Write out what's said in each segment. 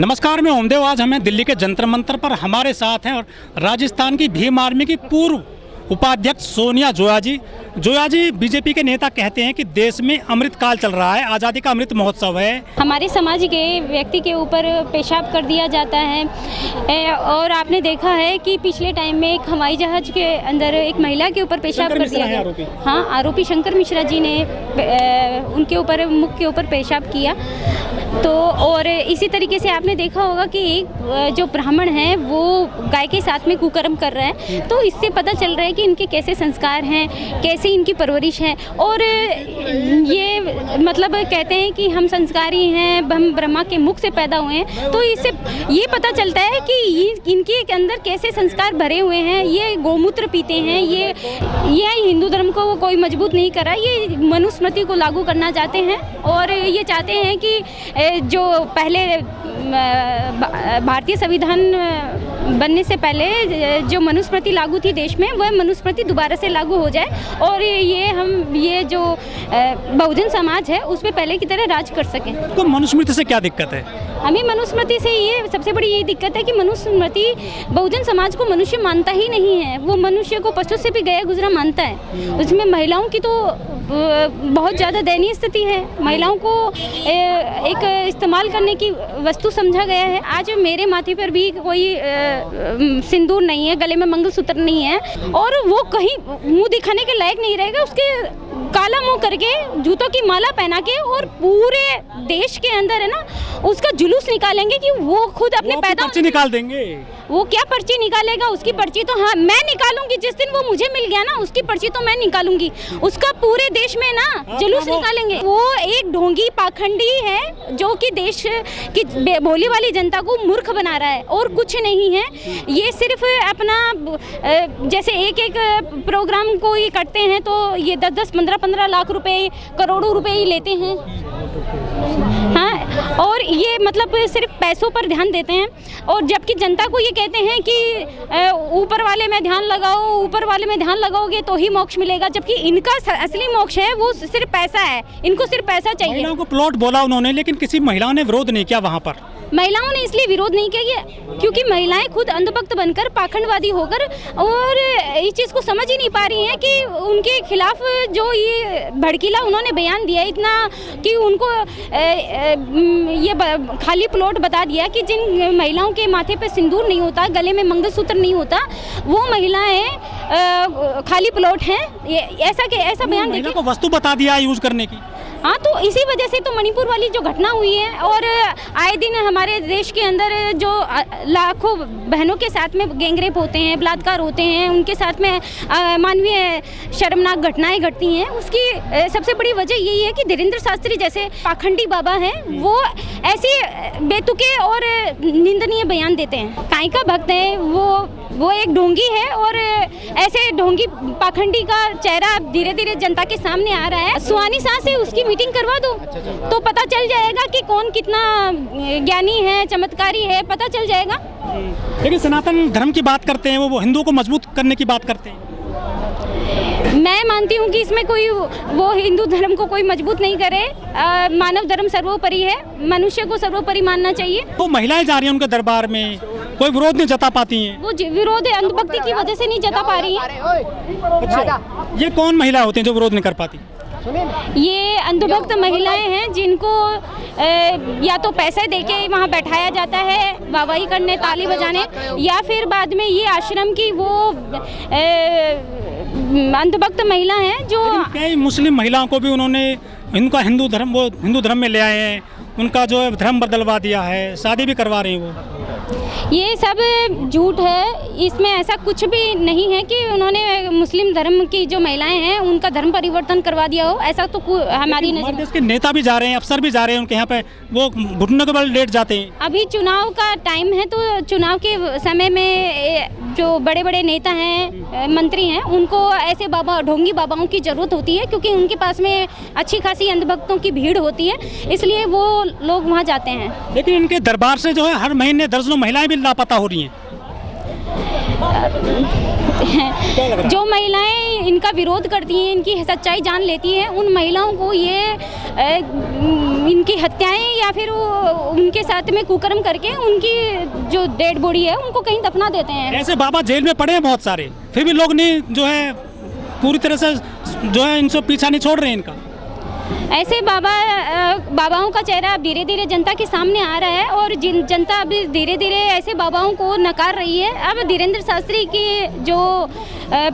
नमस्कार, मैं ओमदेव। आज हमें दिल्ली के जंतर मंतर पर हमारे साथ हैं और राजस्थान की भीम आर्मी की पूर्व उपाध्यक्ष सोनिया जोया जी बीजेपी के नेता कहते हैं कि देश में अमृत काल चल रहा है, आज़ादी का अमृत महोत्सव है। हमारे समाज के व्यक्ति के ऊपर पेशाब कर दिया जाता है और आपने देखा है कि पिछले टाइम में एक हवाई जहाज के अंदर एक महिला के ऊपर पेशाब कर दिया गया। हाँ, आरोपी शंकर मिश्रा जी ने उनके ऊपर, मुख के ऊपर पेशाब किया। तो और इसी तरीके से आपने देखा होगा कि एक जो ब्राह्मण है वो गाय के साथ में कुकर्म कर रहा है। तो इससे पता चल रहा है कि इनके कैसे संस्कार हैं, कैसे इनकी परवरिश है। और ये मतलब कहते हैं कि हम संस्कारी हैं, हम ब्रह्मा के मुख से पैदा हुए हैं। तो इससे ये पता चलता है कि इनके अंदर कैसे संस्कार भरे हुए हैं। ये गौमूत्र पीते हैं। ये हिंदू धर्म को कोई मजबूत नहीं कर रहा, ये मनुस्मृति को लागू करना चाहते हैं। और ये चाहते हैं कि जो पहले भारतीय संविधान बनने से पहले जो मनुस्मृति लागू थी देश में, वह मनुस्मृति दोबारा से लागू हो जाए और ये जो बहुजन समाज है उसमें पहले की तरह राज कर सकें। तो मनुस्मृति से क्या दिक्कत है? हमें मनुस्मृति से ये सबसे बड़ी यही दिक्कत है कि मनुस्मृति बहुजन समाज को मनुष्य मानता ही नहीं है। वो मनुष्य को पशु से भी गया गुजरा मानता है। उसमें महिलाओं की तो बहुत ज़्यादा दयनीय स्थिति है। महिलाओं को एक इस्तेमाल करने की वस्तु समझा गया है। आज मेरे माथे पर भी कोई सिंदूर नहीं है, गले में मंगलसूत्र नहीं है और वो कहीं मुंह दिखाने के लायक नहीं रहेगा। उसके काला मुंह करके, जूतों की माला पहना के और पूरे देश के अंदर है ना उसका जुलूस निकालेंगे कि वो खुद अपने पैदा पर्ची निकाल देंगे। वो क्या पर्ची निकालेगा? उसकी पर्ची तो हाँ मैं निकालूंगी। जिस दिन वो मुझे मिल गया ना, उसकी पर्ची तो मैं निकालूंगी। उसका पूरे देश में ना जुलूस निकालेंगे। वो एक ढोंगी पाखंडी है जो कि देश की भोली वाली जनता को मूर्ख बना रहा है और कुछ नहीं है। ये सिर्फ अपना जैसे एक प्रोग्राम को ये करते हैं तो ये 10-10, 15-15 लाख रुपए, करोड़ों रुपए ही लेते हैं। हाँ, और ये मतलब सिर्फ पैसों पर ध्यान देते हैं। और जबकि जनता को ये कहते हैं कि ऊपर वाले में ध्यान लगाओ, ऊपर वाले में ध्यान लगाओगे तो ही मोक्ष मिलेगा। जबकि इनका असली मोक्ष है वो सिर्फ पैसा है। इनको सिर्फ पैसा चाहिए। महिलाओं को प्लॉट बोला उन्होंने, लेकिन किसी महिलाओं ने विरोध नहीं किया वहाँ पर। महिलाओं ने इसलिए विरोध नहीं किया क्योंकि महिलाएं खुद अंधभक्त बनकर, पाखंडवादी होकर और इस चीज़ को समझ ही नहीं पा रही हैं कि उनके खिलाफ जो ये भड़कीला उन्होंने बयान दिया इतना कि उनको ये खाली प्लॉट बता दिया कि जिन महिलाओं के माथे पे सिंदूर नहीं होता, गले में मंगलसूत्र नहीं होता, वो महिलाएं खाली प्लॉट हैं। ऐसा बयान देखिए। को वस्तु बता दिया यूज करने की। हाँ, तो इसी वजह से तो मणिपुर वाली जो घटना हुई है और आए दिन हमारे देश के अंदर जो लाखों बहनों के साथ में गैंगरेप होते हैं, बलात्कार होते हैं, उनके साथ में मानवीय शर्मनाक घटनाएं घटती हैं, उसकी सबसे बड़ी वजह यही है कि धीरेन्द्र शास्त्री जैसे पाखंडी बाबा हैं वो ऐसे बेतुके और निंदनीय बयान देते हैं। काय का भक्त है वो एक ढोंगी है और ऐसे ढोंगी पाखंडी का चेहरा धीरे धीरे जनता के सामने आ रहा है। सुहानी शाह से उसकी मीटिंग करवा दो तो पता चल जाएगा कि कौन कितना ज्ञानी है, चमत्कारी है, पता चल जाएगा। लेकिन सनातन धर्म की बात करते हैं, वो हिंदुओं को मजबूत करने की बात करते हैं। मैं मानती हूँ कि इसमें कोई वो हिंदू धर्म को कोई मजबूत नहीं करे। मानव धर्म सर्वोपरि है, मनुष्य को सर्वोपरि मानना चाहिए। वो महिलाएं जा रही हैं उनके दरबार में, कोई विरोध नहीं जता पाती हैं। वो विरोध अंधभक्ति की वजह से नहीं जता पा रही है। अच्छा, ये कौन महिला होती हैं जो विरोध नहीं कर पाती? ये अंधभक्त महिलाएं हैं जिनको या तो पैसे देके वहाँ बैठाया जाता है वाहवाही करने, ताली बजाने, या फिर बाद में ये आश्रम की वो अंधभक्त महिला हैं जो कई मुस्लिम महिलाओं को भी उन्होंने इनका हिंदू धर्म में ले आए हैं, उनका जो धर्म बदलवा दिया है, शादी भी करवा रहे हैं वो। ये सब झूठ है। इसमें ऐसा कुछ भी नहीं है कि उन्होंने मुस्लिम धर्म की जो महिलाएं हैं उनका धर्म परिवर्तन करवा दिया हो। ऐसा तो हमारी नजर। देश के नेता भी जा रहे हैं, अफसर भी जा रहे हैं उनके यहाँ पे, वो घुटनों के बल लेट जाते हैं। अभी चुनाव का टाइम है तो चुनाव के समय में जो बड़े बड़े नेता हैं, मंत्री हैं, उनको ऐसे ढोंगी बाबाओं की जरूरत होती है क्योंकि उनके पास में अच्छी खासी अंधभक्तों की भीड़ होती है, इसलिए वो लोग वहाँ जाते हैं। लेकिन इनके दरबार से जो है हर महीने दर्जनों महिलाएं भी लापता हो रही हैं। जो महिलाएं इनका विरोध करती हैं, इनकी सच्चाई जान लेती हैं, उन महिलाओं को ये इनकी हत्याएं या फिर उनके साथ में कुकर्म करके उनकी जो डेड बॉडी है उनको कहीं दफना देते हैं। ऐसे बाबा जेल में पड़े हैं बहुत सारे, फिर भी लोग नहीं जो है पूरी तरह से जो है इनसे पीछा नहीं छोड़ रहे हैं इनका। ऐसे बाबाओं का चेहरा अब धीरे धीरे जनता के सामने आ रहा है और जनता अब धीरे धीरे ऐसे बाबाओं को नकार रही है। अब धीरेन्द्र शास्त्री की जो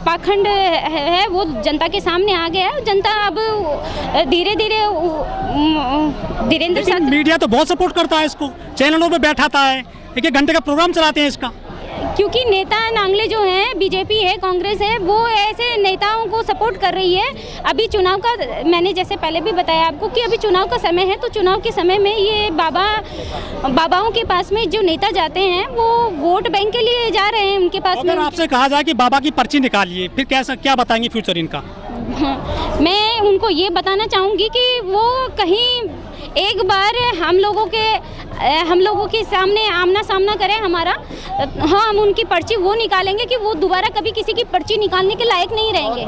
पाखंड है वो जनता के सामने आ गया है। जनता अब धीरे धीरे धीरेन्द्र शास्त्री, मीडिया तो बहुत सपोर्ट करता है इसको, चैनलों पे बैठाता है, एक घंटे का प्रोग्राम चलाते हैं इसका, क्योंकि नेता नांगले जो हैं, बीजेपी है, कांग्रेस है, वो ऐसे नेताओं को सपोर्ट कर रही है। अभी चुनाव का, मैंने जैसे पहले भी बताया आपको कि अभी चुनाव का समय है, तो चुनाव के समय में ये बाबाओं के पास में जो नेता जाते हैं वो वोट बैंक के लिए जा रहे हैं उनके पास में। अगर आपसे कहा जाए कि बाबा की पर्ची निकालिए, फिर क्या बताएंगे फ्यूचर इनका? मैं उनको ये बताना चाहूँगी कि वो कहीं एक बार हम लोगों के सामने आमना सामना करें हमारा, हाँ हम उनकी पर्ची वो निकालेंगे कि वो दोबारा कभी किसी की पर्ची निकालने के लायक नहीं रहेंगे।